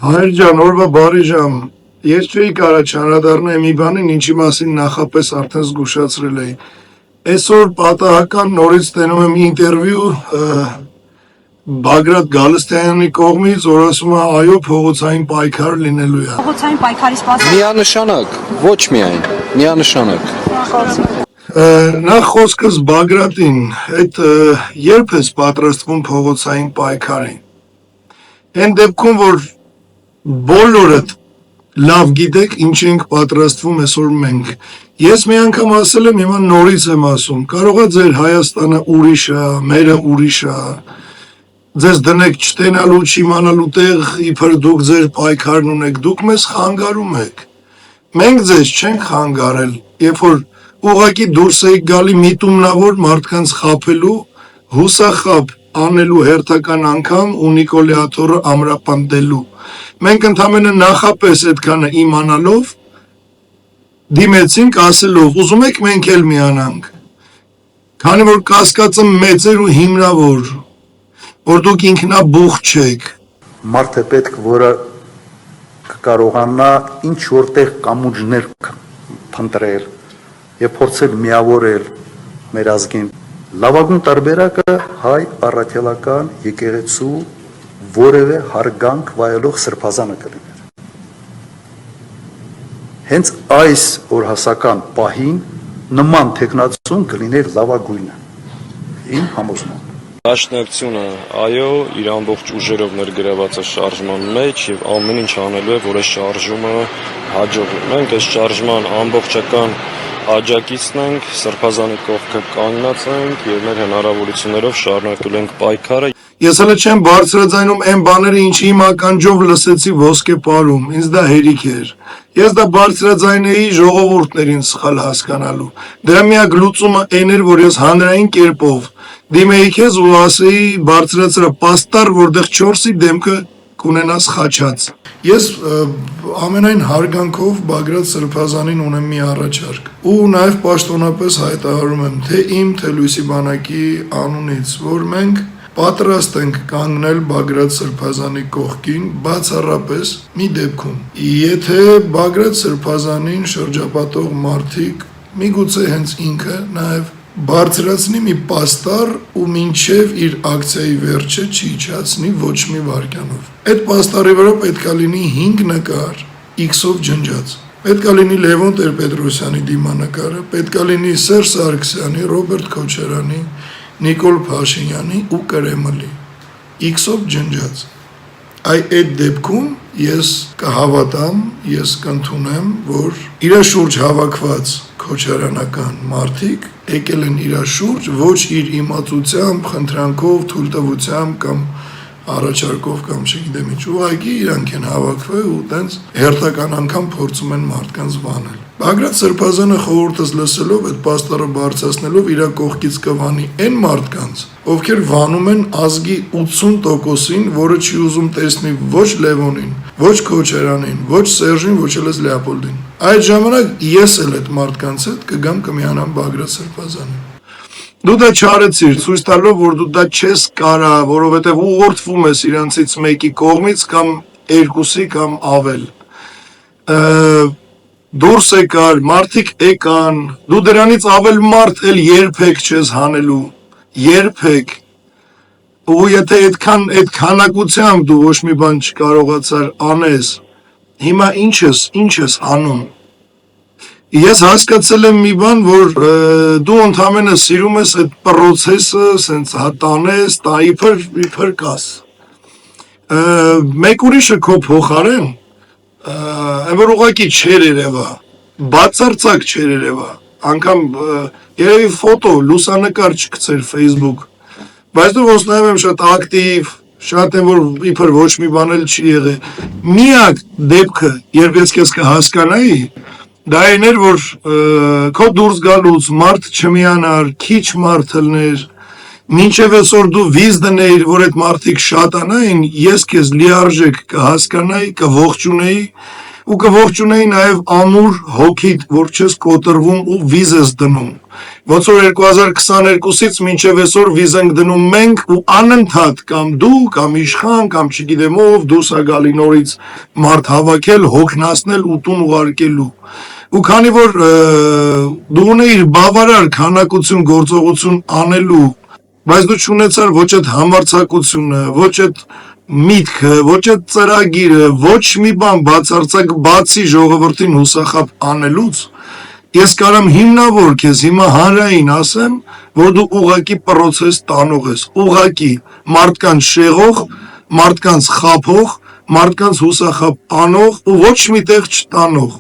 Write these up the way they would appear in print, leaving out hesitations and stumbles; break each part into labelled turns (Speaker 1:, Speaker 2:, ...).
Speaker 1: Հայր ջան, օրվա բարի ժամ։ Ես չէի կարա չանդրադառնալ մի բանին, ինչի մասին նախապես արդեն զգուշացրել էի։ Այսօր պատահական նորից տենում եմ ինտերվյու Բագրատ Գալստյանի կողմից, որ ասում է այո, փողոցային պայքար լինելու է։
Speaker 2: Փողոցային պայքարի սպասում։
Speaker 3: Միանշանակ, ոչ միայն, միանշանակ։
Speaker 1: Նախ խոսքս Բագրատին, այդ երբ ես պատրաստվում փողոցային պայքարին։ Այն դեպքում, որ բոլորդ լավ գիտեք, ինչ ենք պատրաստվում այսօր մենք։ Ես մի անգամ ասել եմ, հիմա նորից եմ ասում, կարող է ձեր Հայաստանը ուրիշ է, մերը ուրիշ է, ձեզ դնեք չտենալու, չիմանալու տեղ, իբր դուք ձեր պայքարն ունեք, դուք մեզ խանգարում եք։ Մենք ձեզ չենք խանգարել, երբ որ ուղղակի դուրս եք գալի միտումնավոր մարդկանց խաբելու, հուսախաբ անելու հերթական անգամ ու Նիկոլեաթորը ամրապնդելու։ Մենք ընդամենը նախապես այդքանը իմանալով դիմեցինք ասելով, ուզում եք մենք էլ միանանք, քանի որ կասկածը մեծ էր ու հիմնավոր, որ դուք ինքնաբուխ չեք։
Speaker 4: Մարդ է պետք, որը կարողանա ինչ որտեղ կամուջներ փնտրել եւ փորձել միավորել մեր ազգին։ Լավագույն տարբերակը հայ առաքելական եկեղեցու որևէ հարգանք վայելող սրբազանը կլիներ։ Հենց այս օրհասական պահին նման տեխնացուն կլիներ լավագույնը։ Իմ համոզմամբ։
Speaker 5: Դաշնակցությունը, այո, իր ամբողջ ուժերով ներգրաված է շարժման մեջ եւ ամեն ինչ անելու է, որ այս շարժումը հաջողվի։ Մենք այս շարժման ամբողջական աջակիցն ենք, սրբազանի կողքը կանգնած ենք եւ մեր հնարավորություններով շարունակելու ենք պայքարը։
Speaker 1: Ես հələ չեմ բարձրաձայնում այն բաները, ինչի իմ ականջով լսեցի ոսկե պարում, ինձ դա հերիք էր։ Ես դա բարձրաձայնեի ժողովուրդներին սխալ հասկանալու։ Դրա միակ լուծումը այն էր, որ ես հանրային կերպով դիմեի քեզ ու ասեի բարձրացրա պաստառ, որտեղ 4-ի դեմքը կունենաս խաչած։ Ես ամենայն հարգանքով Բագրատ Սրբազանին ունեմ մի առաջարկ ու նաև պաշտոնապես հայտարարում եմ թե իմ, թե Լույսի բանակի անունից, որ մենք պատրաստ ենք կանգնել Բագրատ Սրբազանի կողքին բացառապես մի դեպքում, եթե Բագրատ Սրբազանին շրջապատող մարդիկ միգուցե հենց ինքը նաև բարձրացնի մի պաստառ ու մինչև իր ակցիայի վերջը չիջացնի ոչ մի վայրկյանով։ Այդ պաստառի վրա պետքա լինի 5 նկար X-ով ջնջած։ Պետքա լինի Լևոն Տեր-Պետրոսյանի դիմանկարը, պետքա լինի Սերժ Սարգսյանի, Ռոբերտ Քոչարյանի, Նիկոլ Փաշինյանի ու Կրեմլի X-ով ջնջած։ Այդ դեպքում ես կհավատամ, ես կընդունեմ, որ իր շուրջ հավաքված քոչարանական մարդիկ եկել են իր շուրջ ոչ իր իմացությամբ, խնդրանքով, թույլտվությամբ կամ առաջարկով կամ չգիտեմ ինչ, ուղղակի իրանք են հավաքվել ու տենց հերթական անգամ փորձում են մարդկանց վանել։ Բագրատ Սրբազանը խորհուրդս լսելով այդ պաստառը բարձրացնելով իր կողքից կվանի այն մարդկանց, ովքեր վանում են ազգի 80%-ին, որը չի ուզում տեսնի ոչ Լևոնին, ոչ Քոչարյանին, ոչ Սերժին, ոչ էլ Լեոպոլդին։ Այդ ժամանակ ես էլ այդ մարդկանց հետ կգամ կմիանամ Բագրատ Սրբազանին։ Դու դա չարեցիր, ցույց տալով, որ դու դա չես կարա, որովհետև ուղղորդվում ես իրանցից մեկի կողմից կամ երկուսի կամ ավել։ Դուրս եկար, մարդիկ եկան, դու դրանից ավել մարդ էլ երբեք չես հանելու, երբեք։ Ու եթե այդքան այդ քանակությամբ դու ոչ մի բան չկարողացար անես, հիմա ինչ ես անում։ Ես հասկացել եմ մի բան, որ դու ընդհանրապես սիրում ես այդ process-ը, սենց հատանես, իբր կաս։ Մեկ ուրիշը քո փոխարեն, այն որ ուղղակի չեր երևա, բացարձակ չեր երևա, անգամ երևի ֆոտո, լուսանկար չգցեր Facebook, բայց դու ոնց նայում եմ շատ ակտիվ, շատ եմ որ իբր ոչ մի բան էլ չի եղել։ Միակ դեպքը, երբ ես քեզ կհասկանայի, դա այն էր, որ քո դուրս գալուց մարդ չմիանար, քիչ մարդ ելներ, մինչև այսօր դու վիզ դնեիր, որ այդ մարդիկ շատանային, ես քեզ լիարժեք կհասկանայի, կողջունեի ու կողջունեի նաև ամուր հոգիդ, որ չես կոտրվում ու վիզ ես դնում։ Ոնց որ 2022-ից մինչև այսօր վիզ ենք դնում մենք ու անընդհատ կամ դու, կամ իշխան, կամ չգիտեմ ով, դուրս ա գալի նորից մարդ հավաքել, հոգնածնել ու տուն ուղարկելու։ Ու քանի որ դու ունեիր բավարար քանակություն գործողություն անելու, բայց դու չունեցար ոչ այդ համարձակությունը, ոչ այդ միտքը, ոչ այդ ծրագիրը, ոչ մի բան բացարձակ բացի ժողովրդին հուսախաբ անելուց, ես կարամ հիմնավոր քեզ հիմա հանրային ասեմ, որ դու ուղակի պրոցես տանող ես, ուղակի մարդկանց շեղող, մարդկանց խափող, մարդկանց հուսախաբ անող ու ոչ միտեղ չտանող։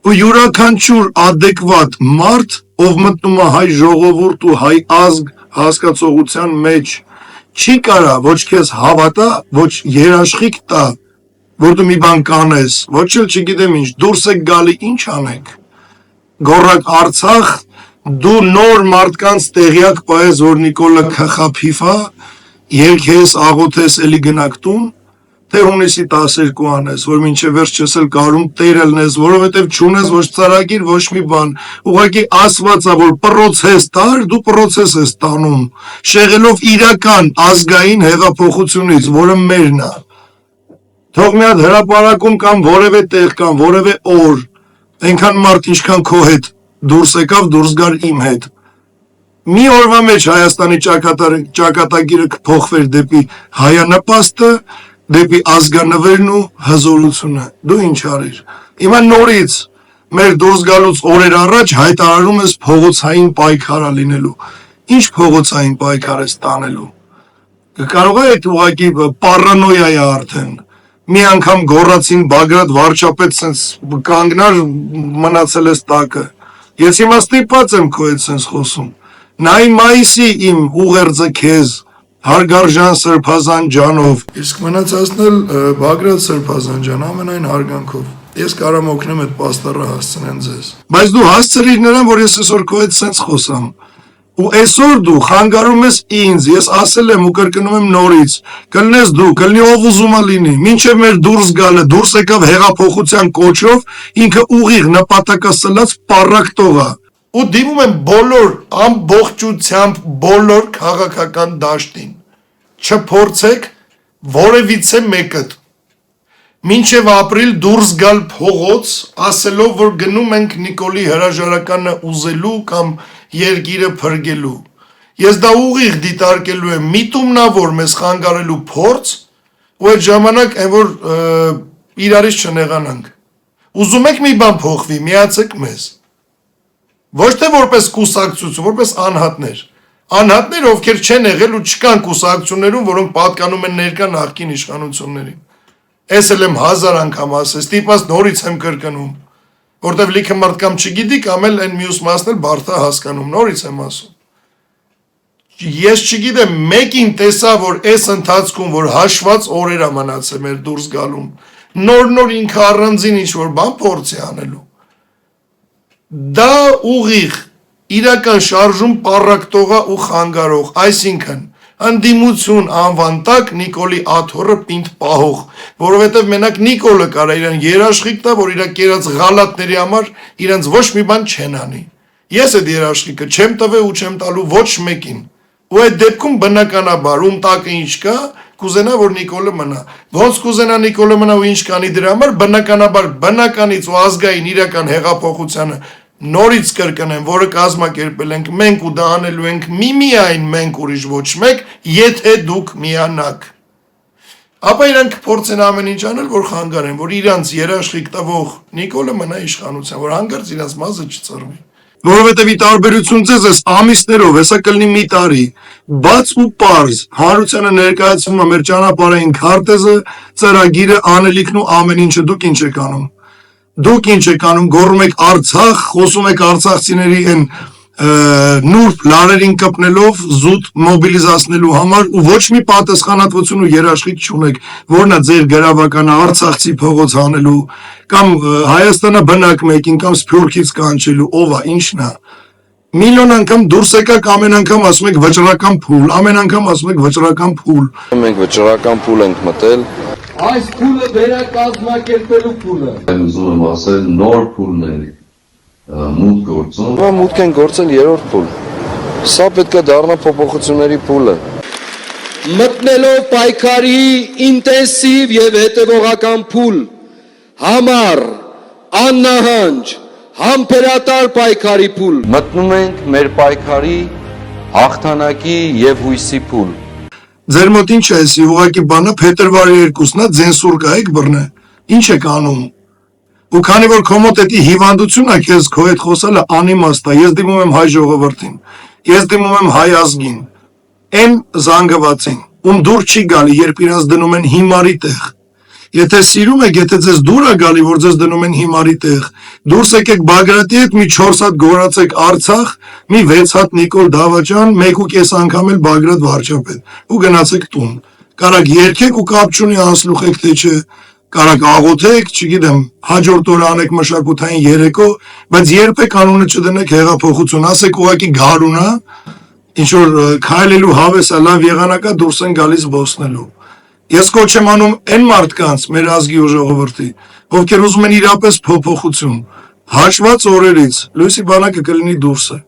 Speaker 1: Ու յուրաքանչյուր adekvat մարդ, ով մտնում է հայ ժողովուրդ ու հայ ազգ հասկացողության մեջ, չի կարա ոչ քեզ հավատա, ոչ երաշխիք տա, որ դու մի բան կանես, ոչ էլ չգիտեմ ինչ, դուրս եք գալի ինչ անեք, գոռակ Արցախ, դու նոր մարդկանց տեղյակ պահես, որ Նիկոլը քխափիֆա, երկես, աղոթես, էլի գնաք տուն, թե հունիսի 12 անես, որ մինչև վերջ չես էլ կարում տերելնես, որովհետև չունես ոչ ծրագիր, ոչ մի բան, ուղղակի ասվածա, որ պրոցես տար, դու պրոցես ես տանում, շեղելով իրական ազգային հեղափոխությունից, որը մերն է։ Թող մի հատ հրապարակում կամ որևէ տեղ կամ որևէ օր, այնքան մարդ ինչքան քո հետ դուրս եկավ, դուրս գար իմ հետ։ Մի օրվա մեջ Հայաստանի ճակատագիրը կփոխվեր դեպի հայանպաստը, դեպի ազգանվերն ու հզորությունը, դու ինչ արիր։ Հիմա նորից մեր դուրս գալուց օրեր առաջ հայտարարում ես փողոցային պայքար լինելու։ Ինչ փողոցային պայքար ես տանելու։ Կարող է այդ ուղղակի պարանոյա է արդեն։ Մի անգամ գոռացին Բագրատ վարչապետ սենց կանգնար մնացել ես տակը։ Ես հիմա ստիպված եմ քո հետ սենց խոսում։ Նայ մայիսի իմ ուղերձը քեզ Հարգարժան Սրբազան ջանով, իսկ մնացածն էլ Բագրատ Սրբազան ջան, ամենայն հարգանքով։ Ես կարամ օգնեմ այդ պաստառը հասցնեն ձեզ։ Բայց դու հասցրիր նրան, որ ես այսօր քո հետ սենց խոսամ։ Ու այսօր դու խանգարում ես ինձ, ես ասել եմ ու կրկնում եմ նորից, կլնես դու, կլնի ով ուզում է լինի, մինչև մեր դուրս գալը, դուրս եկավ հեղափոխության կոչով, ինքը ուղիղ նպատակասլաց պառակտող է։ Ու դիմում եմ բոլոր ամբողջությամբ բոլոր քաղաքական դաշտին, չփորձեք որևիցե մեկըդ, մինչև ապրիլ դուրս գալ փողոց, ասելով, որ գնում ենք Նիկոլի հրաժարականը ուզելու կամ երկիրը փրկելու։ Ես դա ուղիղ դիտարկելու եմ միտումնավոր մեզ խանգարելու փորձ, ու այդ ժամանակ այն որ իրարից չնեղանանք։ Ուզում եք մի բան փոխվի, միացեք մեզ։ Ոչ թե որպես կուսակցություն, որպես անհատներ։ Անհատներ, ովքեր չեն եղել ու չկան կուսակցություններում, որոնք պատկանում են ներկա նախկին իշխանություններին։ Ես էլ եմ 1000 անգամ ասել, ստիպված նորից եմ կրկնում, որտեվ լիքը մարդ կամ չգիտի, կամ էլ այն մյուս մասն էլ բարդ է հասկանում, նորից եմ ասում։ Ես չգիտեմ, մեկին տեսա, որ այս ընթացքում, որ հաշված օրեր է մնացել մեր դուրս գալուն, նոր ինքը առանձին ինչ-որ բան փորձի անելու։ Դա ուղիղ իրական շարժում պառակտողա ու խանգարող, այսինքն ընդդիմություն անվան տակ Նիկոլի աթոռը պինդ պահող, որովհետև մենակ Նիկոլը կարա իրան երաշխիք տա, որ իր կերած ղալատների համար իրանց ոչ մի բան չեն անի։ Ես այդ երաշխիքը չեմ տվել ու չեմ տալու ոչ մեկին։ Ու այդ դեպքում բնականաբար ում տակը ինչ կա, կուզենա որ Նիկոլը մնա։ Ոնց կուզենա Նիկոլը մնա ու ինչ կանի դրա համար, բնականաբար բնականից ու ազգային իրական հեղափոխությանը նորից կրկնեմ, որը կազմակերպել ենք մենք ու դա անելու ենք միմիայն մենք ուրիշ ոչ մեկ, եթե դուք միանաք։ Ապա իրանք փորձեն ամեն ինչ անել, որ խանգարեն, որ իրանց երաշխիք տվող Նիկոլը մնա իշխանության, որ հանգարց իրանց մազը չծռվի։ Որովհետև ի տարբերություն ձեզ ես ամիսներով, հեսա կլինի մի տարի, բաց ու պարզ, հանրությանը ներկայացվում է մեր ճանապարհային քարտեզը, ծրագիրը, անելիքն ու ամեն ինչը դուք ինչ եք անում։ Դուք ինչ եք անում, գոռում եք Արցախ, խոսում եք արցախցիների են նուրբ լարերին կպնելով զուտ մոբիլիզացնելու համար ու ոչ մի պատասխանատվություն ու երաշխիք չունեք, որն է ձեր գրավականը արցախցի փողոց հանելու կամ Հայաստանը բնակ մեկին կամ Սփյուռքից կանչելու, ով է, ինչն է։ Միլիոն անգամ դուրս եկաք, ամեն անգամ ասում եք վճռական փուլ, ամեն անգամ ասում եք վճռական փուլ։
Speaker 3: Մենք վճռական փուլ ենք մտել։
Speaker 2: Այս փուլը վերակազմակերպելու փուլը։
Speaker 6: Եմ ուզում եմ ասել նոր փուլներ մուտք գործում։
Speaker 3: Հիմա մուտք են գործել երրորդ փուլ։ Սա պետք է դառնա փոփոխությունների փուլը։
Speaker 2: Մտնելով պայքարի ինտենսիվ եւ հետևողական փուլ, համառ, աննահանջ, համբերատար պայքարի փուլ։
Speaker 3: Մտնում ենք մեր պայքարի հաղթանակի եւ հույսի փուլ։
Speaker 1: Ձեր մոտ ինչ է էսի ուղակի բանը փետրվարի 2-ն է ձենսուր կայեք բռնե։ Ինչ եք անում։ Ու քանի որ քո մոտ էդի հիվանդությունն է քեզ քո հետ խոսելը անիմաստ է, ես դիմում եմ հայ ժողովրդին, ես դիմում եմ հայ ազգին, այն զանգվածին, ում դուր չի գալի, երբ իրանց դնում են հիմարի տեղ։ Եթե սիրում եք, եթե ձեզ դուր է գալի, որ ձեզ դնում են հիմարի տեղ, դուրս եկեք Բագրատի հետ մի 4 հատ գորացեք Արցախ, մի 6 հատ Նիկոլ Դավաճան, 1.5 անգամ էլ Բագրատ վարչապետ ու գնացեք տուն։ Կարակ երկեք ու կապ չունի անսլուխեք թե չէ, կարակ աղոթեք, չգիտեմ, հաջորդ օրը անեք մշակութային երեկո, բայց երբեք անունը չդնեք հեղափոխություն, ասեք ուղակի գարունա, ինչ որ քայլելու հավեսա լավ եղանակա դուրս են գալիս բոսնելու։ Ես կոչ եմ անում այն մարդկանց, մեր ազգի ու ժողովրդի, ովքեր ուզում են իրապես փոփոխություն, հաշված օրերից, լույսի բանակը կլինի դուրսը։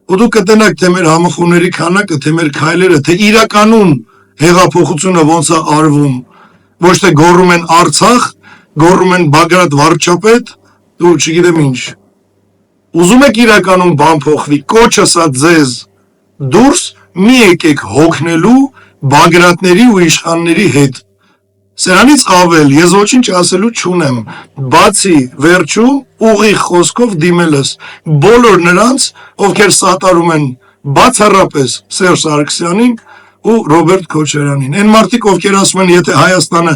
Speaker 1: Ու դուք կտենաք թե մեր համախոհների քանակը, թե մեր քայլերը, թե իրականում հեղափոխությունը ոնց է արվում, ոչ թե գոռում են Արցախ, գոռում են Բագրատ վարչապետ, ու չգիտեմ ինչ։ Ուզում եք իրականում բան փոխվի, կոչ ասա ձեզ, դուրս մի եկեք հոգնելու Բագրատների ու իշխանների հետ։ Սրանից ավել ես ոչինչ ասելու չունեմ, բացի վերջում ուղիղ խոսքով դիմելս բոլոր նրանց, ովքեր սատարում են բացառապես Սերժ Սարգսյանին ու Ռոբերտ Քոչարյանին։ Այն մարդիկ, ովքեր ասում են, եթե Հայաստանը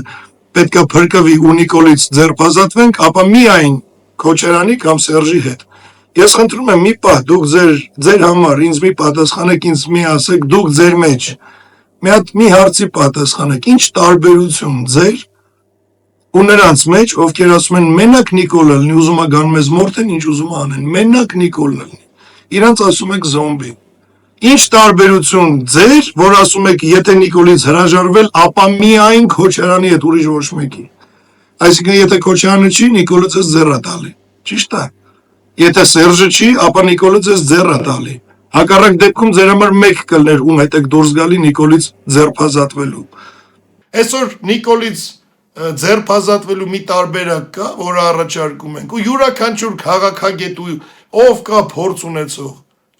Speaker 1: պետքա փրկվի ու Նիկոլից ձերբազատվենք, ապա միայն Քոչարյանի կամ Սերժի հետ։ Ես խնդրում եմ մի պահ, դուք ձեր համար ինձ մի պատասխանեք, ինձ մի ասեք, դուք ձեր մեջ մի հատ մի հարցի պատասխանեք, ինչ տարբերություն ձեր ու նրանց մեջ, ովքեր ասում են մենակ Նիկոլը լինի, ուզում է գան մեզ մորթեն, ինչ ուզում անեն, մենակ Նիկոլը լինի, իրանց ասում եք զոմբի, ինչ տարբերություն ձեր, որ ասում եք եթե Նիկոլից հրաժարվել, ապա միայն Քոչարյանի հետ, ուրիշ ոչ մեկի, այսինքն եթե Քոչարյանը չի, Նիկոլը ձեզ ձեռ է տալի, ճիշտ է, եթե Սերժը չի, ապա Նիկոլը ձեզ ձեռ է տալի, հակառակ դեպքում ձեր համար մեկ կլներ ում հետ եք դուրս գալի Նիկոլից ձերբազատվելու։ Այսօր Նիկոլից ձերբազատվելու մի տարբերակ կա, որը առաջարկում ենք, ու յուրաքանչյուր քաղաքագետ ու ով կա փորձ ունեցող,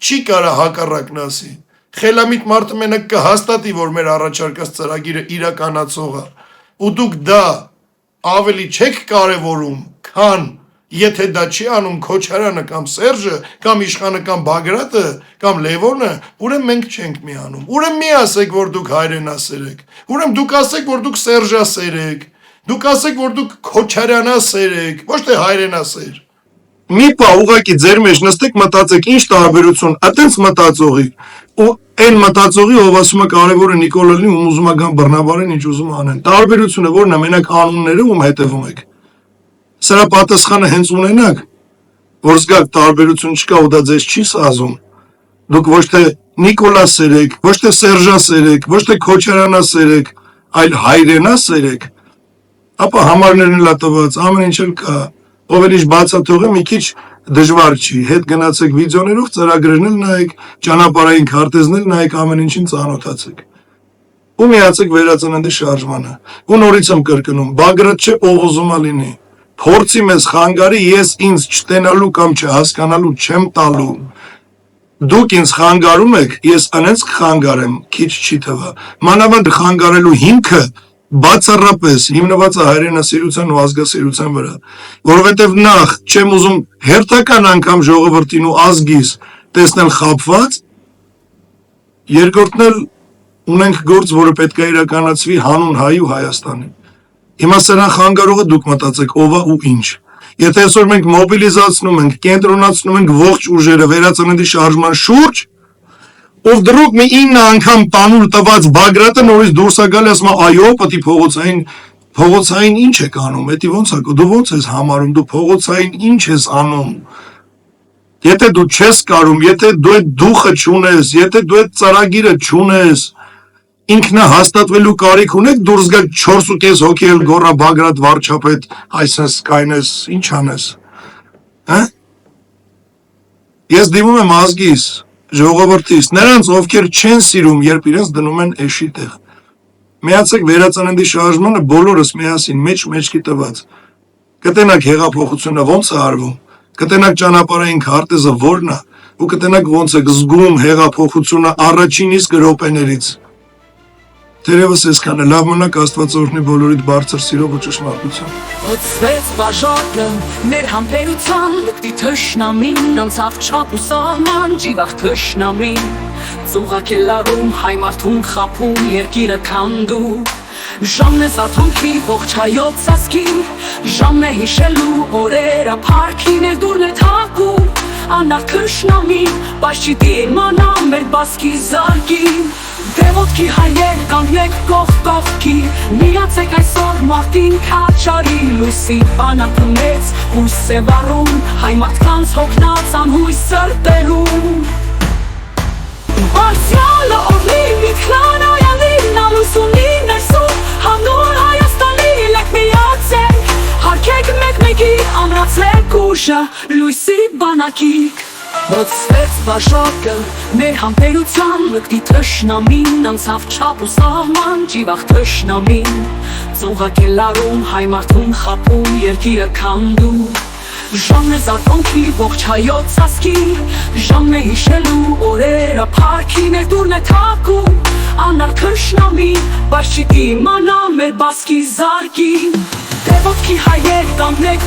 Speaker 1: չի կարա հակառակն ասի։ Խելամիտ մարդը մենակ կհաստատի, որ մեր առաջարկած ծրագիրը իրականացող է, ու դուք դա ավելի չեք կարևորում, քան եթե դա չի անում Քոչարյանը կամ Սերժը, կամ իշխանը կամ Բագրատը, կամ Լևոնը, ուրեմն մենք չենք միանում։ Ուրեմն մի ասեք, որ դուք հայրենասեր եք։ Ուրեմն դուք ասեք, որ դուք Սերժասեր եք։ Դուք ասեք, որ դուք Քոչարյանասեր եք, ոչ թե հայրենասեր։ Մի պահ ուղղակի ձեր մեջ նստեք մտածեք, ինչ տարբերություն, այտենց մտածողի ու այն մտածողի, ով ասում է կարևորը Նիկոլը լինի, ում ուզում է գան բռնաբարեն, ինչ ուզում անեն։ Տարբերությունը որն է, մենակ անունները ում հետևում եք։ Սրա պատասխանը հենց ունենաք, որ զգաք տարբերություն չկա ու դա ձեզ չի սազում, դուք ոչ թե Նիկոլասեր եք, ոչ թե Սերժասեր եք, ոչ թե Քոչարյանասեր եք, այլ հայրենասեր եք, ապա համարներն էլ տված, ամեն ինչ էլ կա, ով էլ ինչ բացատրողը մի քիչ դժվար չի, հետ գնացեք վիդեոներով, ծրագրերն էլ նայեք, ճանապարհային քարտեզներ նայեք, ամեն ինչին ծանոթացեք։ Ու միացեք վերածննդի շարժմանը։ Ու նորից եմ կրկնում, Բագրատ չէ, ով ուզում է լինի։ Փորձի մեզ խանգարի, ես ինձ չտենալու կամ չհասկանալու չեմ տալու։ Դուք ինձ խանգարում եք, ես անենց կխանգարեմ, քիչ չի թվա։ Մանավանդ խանգարելու հիմքը բացառապես հիմնված է հայրենասիրության ու ազգասիրության վրա, որովհետև նախ չեմ ուզում հերթական անգամ ժողովրդին ու ազգիս տեսնել խաբված, երկրորդն էլ ունենք գործ, որը պետք է իրականացվի հանուն հայ ու Հայաստանի։ Հիմա սրան խանգարողը դուք մտածեք ով է ու ինչ։ Եթե այսօր մենք մոբիլիզացնում ենք, կենտրոնացնում ենք ողջ ուժերը վերածննդի շարժման շուրջ, ով դրոք մի 9 անգամ տանուլ տված Բագրատը նորից դուրս է գալի, ասում է այո, պետք է փողոցային ինչ եք անում, էդի ոնց է, դու ոնց ես համարում, դու փողոցային ինչ ես անում։ Եթե դու չես կարում, եթե դու այդ դուխը չունես, եթե դու այդ ծրագիրը չունես, ինքնահաստատվելու կարիք ունեք, դուրս գաք 4.5 հոգի էլ գոռա Բագրատ վարչապետ, այսպես կայնես, ինչ անես, հա? Ես դիմում եմ ազգիս, ժողովրդիս, նրանց ովքեր չեն սիրում, երբ իրենց դնում են էշի տեղ։ Միացեք վերածննդի շարժմանը բոլորս միասին, մեջքի տված։ Կտենակ հեղափոխությունը ոնց է արվում, կտենակ ճանապարհային քարտեզը որն է, ու կտենակ ոնց է զգում հեղափոխությունը առաջին իսկ րոպեներից։ Թերևս այսքանը, լավ մնաք, Աստված օրհնի բոլորիդ բարձր սիրով ու ճշմարտությամբ։
Speaker 7: Հոծվեց բաժակը մեր համբերության, լկտի թշնամին, անցավ չափ ու սահման, ջիվախ թշնամին, ծուղակելարում, հայ մարդուն խապում, երկիրը քանդու, ժամն է զարթոնքի ողջ հայոց ազգի, ժամն է հիշելու օրերը փառքի ներդուրն է թակում, անար թշնամին, բայց չի դիմանա մեր բասկի զարգին, Դևոտքի հայեր կանգնեք կողքի, միացեք այսօր մարդին քաչարի, լույսի բանակը մեծ հույս է վառում, հայ մարդկանց հոգնած անհույս սրտերում։ Բարձրալը օրհնի միտքան այանին, նա լույս ունի ներսում, հանուն Հայաստանի լեք միացեք, հարգեք մեկ-մեկի ամրացեք ուժը, լույսի բանակիկ։ Հոծվեց բաժակը մեր համբերության, լկտի թշնամին, անցավ չափ ու սահման, ջիվախ թշնամին, ծուղակելարում, հայ մարդուն խապում, երկիրը քանդում, ժամն է զարթոնքի ողջ հայոց ազգի, ժամն է հիշելու օրերը փառքի ներդուրն է թակում, անար թշնամին, բայց չի դիմանա մեր բասկի զարգին, Դևոտքի հայեր կանգնեք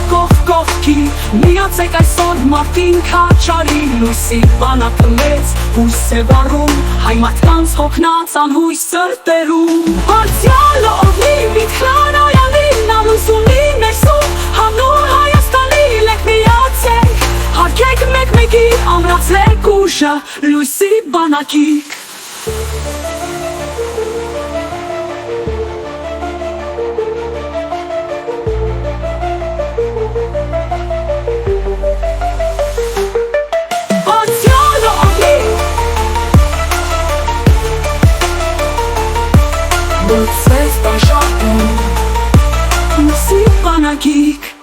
Speaker 7: կողքի, միացեք այսօր մարդին քաչարի, լույսի բանակը մեծ հույս է վառում, հայ մարդկանց հոգնած անհույս սրտերում, բարձրալը օրհնի միտքան այանին, նա լույս ունի ներսում, հանուն Հայաստանի լեք միացեք, հարգեք մեկ-մեկի ամրացեք ուժը, լույսի բանակիկ։ Հոծվեց բաժակը, լույսի բանակիկ։